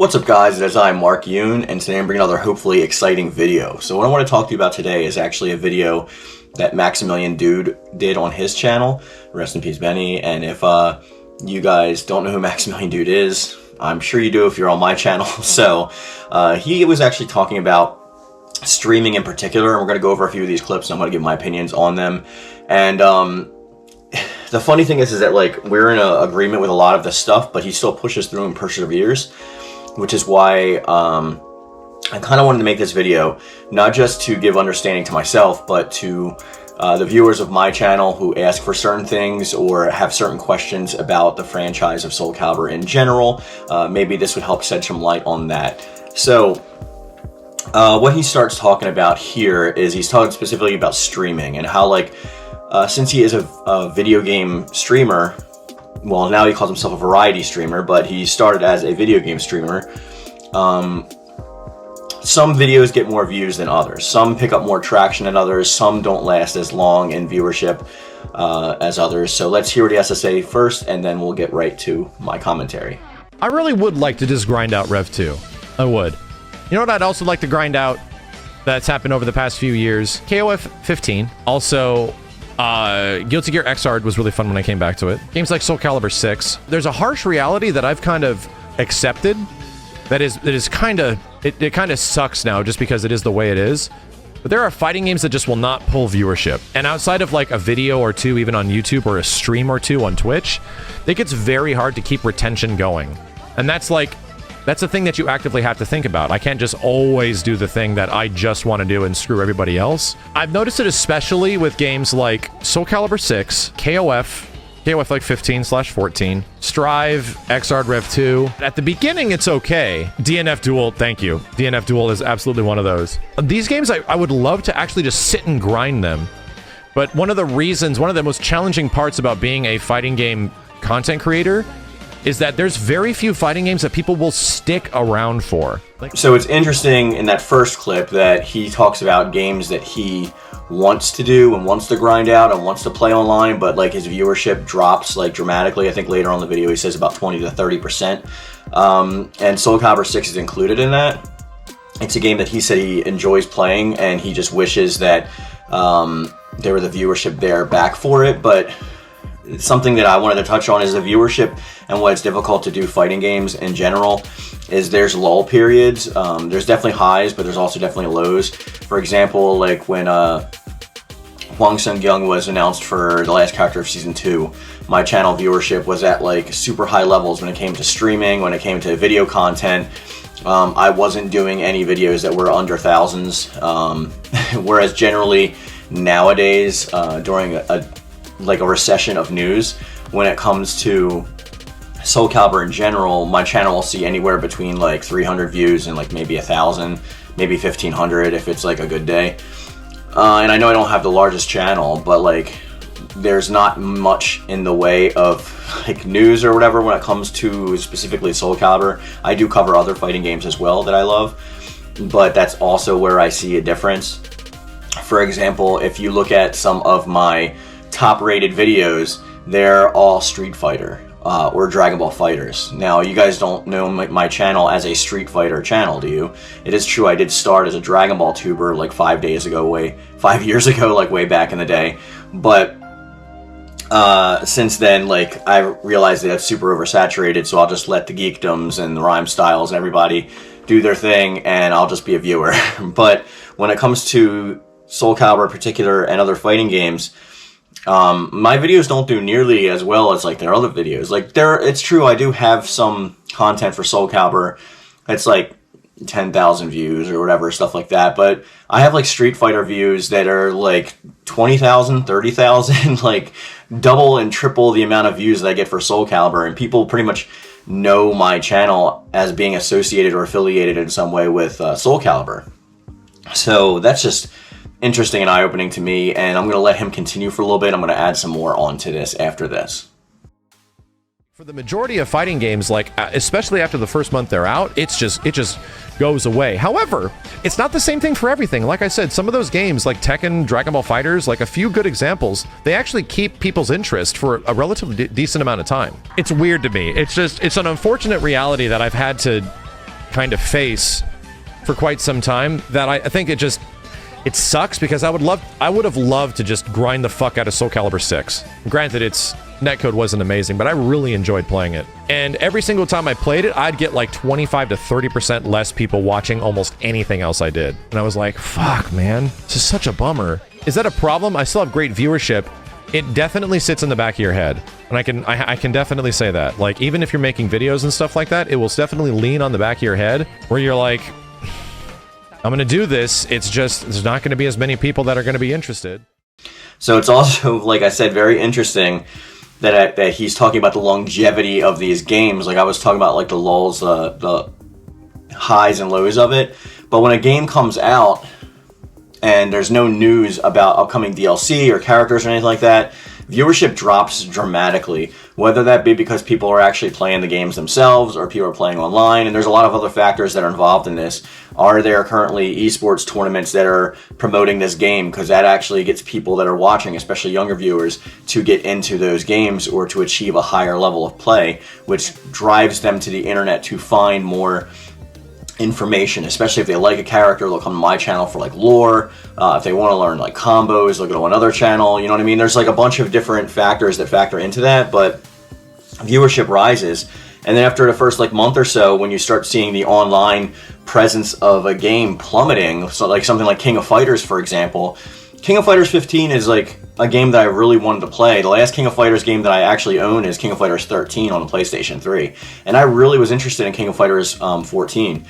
What's up guys, it is I, Mark Yoon, and today I'm bringing another hopefully exciting video. So what I want to talk to you about today is actually a video that Maxamilian Dood did on his channel. Rest in peace, Benny. And if you guys don't know who Maxamilian Dood is, I'm sure you do if you're on my channel. So he was actually talking about streaming in particular, and we're going to go over a few of these clips and I'm going to give my opinions on them. And the funny thing is that like we're in agreement with a lot of this stuff, but he still pushes through and perseveres. Which is why I kind of wanted to make this video, not just to give understanding to myself, but to the viewers of my channel who ask for certain things or have certain questions about the franchise of Soul Calibur in general. Maybe this would help shed some light on that. So what he starts talking about here is he's talking specifically about streaming and how like since he is a video game streamer, well, now he calls himself a variety streamer, but he started as a video game streamer. Some videos get more views than others. Some pick up more traction than others. Some don't last as long in viewership as others. So let's hear what he has to say first, and then we'll get right to my commentary. I really would like to just grind out Rev 2. I would. You know what I'd also like to grind out that's happened over the past few years? KOF 15. Also, Guilty Gear Xrd was really fun when I came back to it. Games like Soul Calibur 6. There's a harsh reality that I've kind of accepted that is kind of, it kind of sucks now just because it is the way it is. But there are fighting games that just will not pull viewership. And outside of like a video or two, even on YouTube, or a stream or two on Twitch, it gets very hard to keep retention going. And that's like, that's a thing that you actively have to think about. I can't just always do the thing that I just want to do and screw everybody else. I've noticed it especially with games like Soul Calibur 6, KOF like 15/14, Strive, Xrd Rev 2. At the beginning, it's okay. DNF Duel, thank you. DNF Duel is absolutely one of those. These games, I would love to actually just sit and grind them. But one of the most challenging parts about being a fighting game content creator is that there's very few fighting games that people will stick around for. So it's interesting in that first clip that he talks about games that he wants to do and wants to grind out and wants to play online, but like his viewership drops like dramatically. I think later on in the video he says about 20 to 30%. And Soul Calibur 6 is included in that. It's a game that he said he enjoys playing and he just wishes that there were the viewership there back for it, but something that I wanted to touch on is the viewership and what it's difficult to do fighting games in general is there's lull periods. There's definitely highs, but there's also definitely lows. For example, like when Hwang Sung-kyung was announced for the last character of Season 2, my channel viewership was at like super high levels when it came to streaming, when it came to video content. I wasn't doing any videos that were under thousands, whereas generally nowadays during a recession of news, when it comes to Soul Calibur in general, my channel will see anywhere between like 300 views and like maybe 1,000, maybe 1,500 if it's like a good day. And I know I don't have the largest channel, but like there's not much in the way of like news or whatever when it comes to specifically Soul Calibur. I do cover other fighting games as well that I love, but that's also where I see a difference. For example, if you look at some of my top-rated videos, they're all Street Fighter or Dragon Ball Fighters. Now, you guys don't know my channel as a Street Fighter channel, do you? It is true, I did start as a Dragon Ball tuber like 5 years ago, like way back in the day. But since then, like I realized that it's super oversaturated, so I'll just let the geekdoms and the rhyme styles and everybody do their thing, and I'll just be a viewer. But when it comes to Soul Calibur in particular and other fighting games, my videos don't do nearly as well as like their other videos. Like it's true, I do have some content for Soul Calibur. It's like 10,000 views or whatever, stuff like that. But I have like Street Fighter views that are like 20,000, 30,000, like double and triple the amount of views that I get for Soul Calibur. And people pretty much know my channel as being associated or affiliated in some way with Soul Calibur. So that's just interesting and eye-opening to me, and I'm going to let him continue for a little bit. I'm going to add some more onto this after this. For the majority of fighting games, like especially after the first month they're out, it just goes away. However, it's not the same thing for everything. Like I said, some of those games like Tekken, Dragon Ball Fighters, like a few good examples, they actually keep people's interest for a relatively decent amount of time. It's weird to me. It's an unfortunate reality that I've had to kind of face for quite some time that I think it sucks because I would have loved to just grind the fuck out of Soul Calibur 6. Granted, its netcode wasn't amazing, but I really enjoyed playing it. And every single time I played it, I'd get like 25 to 30% less people watching almost anything else I did. And I was like, fuck, man, this is such a bummer. Is that a problem? I still have great viewership. It definitely sits in the back of your head. And I can definitely say that. Like, even if you're making videos and stuff like that, it will definitely lean on the back of your head where you're like, I'm going to do this. It's just, there's not going to be as many people that are going to be interested. So it's also, like I said, very interesting that he's talking about the longevity of these games. Like I was talking about like the lulls, the highs and lows of it. But when a game comes out and there's no news about upcoming DLC or characters or anything like that, viewership drops dramatically, whether that be because people are actually playing the games themselves or people are playing online, and there's a lot of other factors that are involved in this. Are there currently esports tournaments that are promoting this game? Because that actually gets people that are watching, especially younger viewers, to get into those games or to achieve a higher level of play, which drives them to the internet to find more information. Especially if they like a character, they'll come to my channel for like lore. If they want to learn like combos, they'll go to another channel. You know what I mean? There's like a bunch of different factors that factor into that, but viewership rises. And then after the first like month or so, when you start seeing the online presence of a game plummeting, so like something like King of Fighters, for example, King of Fighters 15 is like a game that I really wanted to play. The last King of Fighters game that I actually own is King of Fighters 13 on the PlayStation 3. And I really was interested in King of Fighters 14.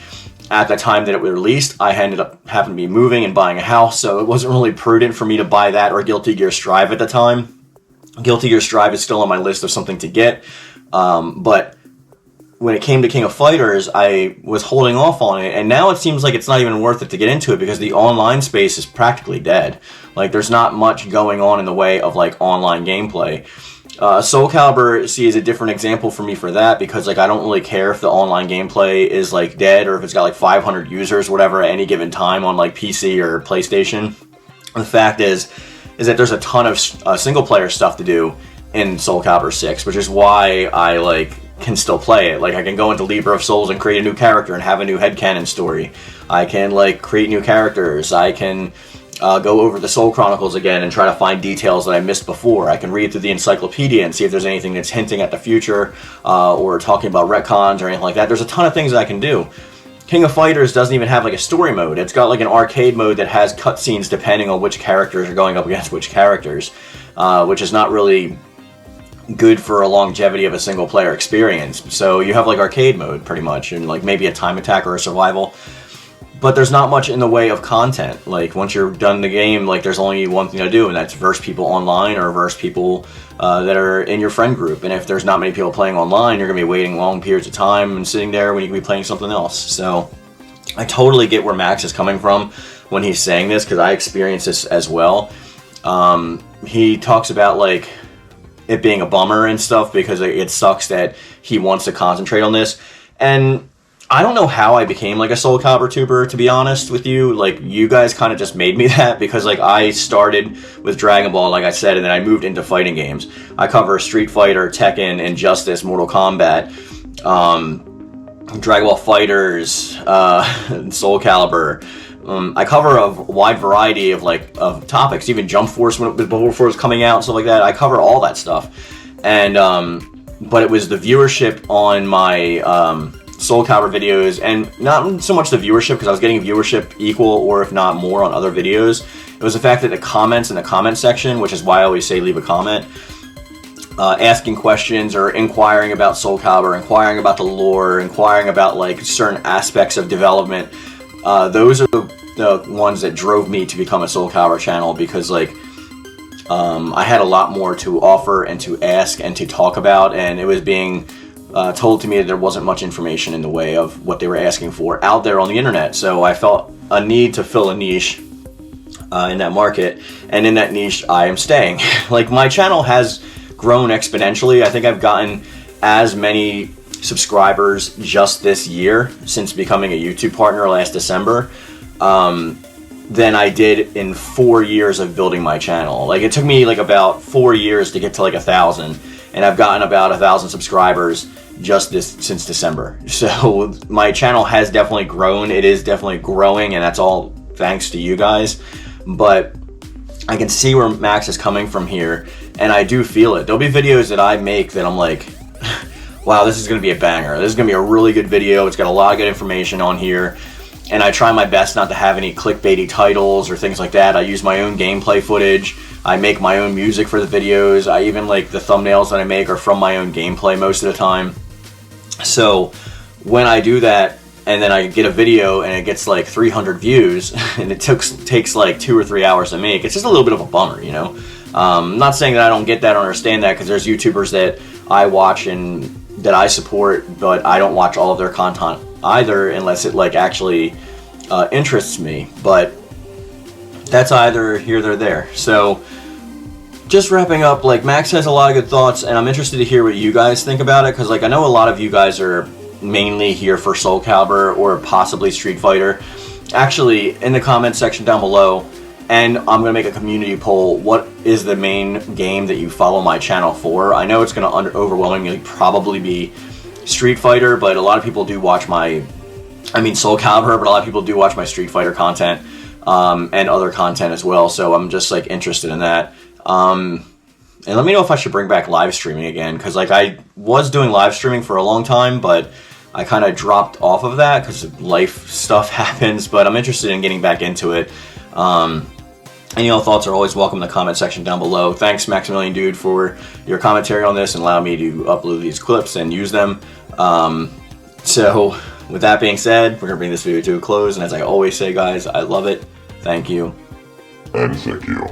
At the time that it was released, I ended up having to be moving and buying a house, so it wasn't really prudent for me to buy that or Guilty Gear Strive at the time. Guilty Gear Strive is still on my list of something to get, but when it came to King of Fighters, I was holding off on it, and now it seems like it's not even worth it to get into it because the online space is practically dead. Like, there's not much going on in the way of, like, online gameplay. Soul Calibur, see, is a different example for me for that because, like, I don't really care if the online gameplay is, like, dead or if it's got, like, 500 users, whatever, at any given time on, like, PC or PlayStation. The fact is that there's a ton of single-player stuff to do in Soul Calibur 6, which is why I, like, can still play it. Like, I can go into Libra of Souls and create a new character and have a new headcanon story. I can, like, create new characters. I can go over the Soul Chronicles again and try to find details that I missed before. I can read through the encyclopedia and see if there's anything that's hinting at the future or talking about retcons or anything like that. There's a ton of things that I can do. King of Fighters doesn't even have like a story mode. It's got like an arcade mode that has cutscenes depending on which characters are going up against which characters, which is not really good for a longevity of a single player experience. So you have like arcade mode pretty much and like maybe a time attack or a survival. But there's not much in the way of content. Like, once you're done the game, like, there's only one thing to do, and that's verse people online or verse people that are in your friend group. And if there's not many people playing online, you're going to be waiting long periods of time and sitting there when you could be playing something else. So, I totally get where Max is coming from when he's saying this, because I experienced this as well. He talks about, like, it being a bummer and stuff, because it sucks that he wants to concentrate on this. And I don't know how I became like a Soul Calibur tuber, to be honest with you. Like, you guys kind of just made me that because, like, I started with Dragon Ball, like I said, and then I moved into fighting games. I cover Street Fighter, Tekken, Injustice, Mortal Kombat, Dragon Ball Fighters, Soul Calibur. I cover a wide variety of of topics, even Jump Force before it was coming out and stuff like that. I cover all that stuff, and but it was the viewership on my Soul Calibur videos, and not so much the viewership, because I was getting viewership equal or if not more on other videos. It was the fact that the comments in the comment section, which is why I always say leave a comment, asking questions or inquiring about Soul Calibur, inquiring about the lore, inquiring about like certain aspects of development. Those are the ones that drove me to become a Soul Calibur channel, because like I had a lot more to offer and to ask and to talk about, and it was being told to me that there wasn't much information in the way of what they were asking for out there on the internet. So I felt a need to fill a niche in that market, and in that niche I am staying. Like, my channel has grown exponentially. I think I've gotten as many subscribers just this year, since becoming a YouTube partner last December, than I did in 4 years of building my channel. Like, it took me like about 4 years to get to like 1,000, and I've gotten about 1,000 subscribers just since December. So my channel has definitely grown. It is definitely growing, and that's all thanks to you guys. But I can see where Max is coming from here, and I do feel it. There'll be videos that I make that I'm like, wow, this is going to be a banger. This is going to be a really good video. It's got a lot of good information on here, and I try my best not to have any clickbaity titles or things like that. I use my own gameplay footage. I make my own music for the videos. I even, like, the thumbnails that I make are from my own gameplay most of the time. So when I do that, and then I get a video and it gets like 300 views, and it takes like 2 or 3 hours to make, it's just a little bit of a bummer, you know? I'm not saying that I don't get that or understand that, because there's YouTubers that I watch and that I support, but I don't watch all of their content either unless it like actually interests me. But that's either here or there. So just wrapping up, like, Max has a lot of good thoughts, and I'm interested to hear what you guys think about it, because like I know a lot of you guys are mainly here for Soul Calibur or possibly Street Fighter. Actually, in the comment section down below, and I'm going to make a community poll, what is the main game that you follow my channel for? I know it's going to overwhelmingly probably be Street Fighter, but a lot of people do watch my, Soul Calibur, but a lot of people do watch my Street Fighter content, and other content as well, so I'm just like interested in that. And let me know if I should bring back live streaming again, because like I was doing live streaming for a long time, but I kind of dropped off of that because life stuff happens, but I'm interested in getting back into it. Any thoughts are always welcome in the comment section down below. Thanks, Maxamilian Dood, for your commentary on this and allowing me to upload these clips and use them. So with that being said, we're going to bring this video to a close, and as I always say, guys, I love it. Thank you. And thank you.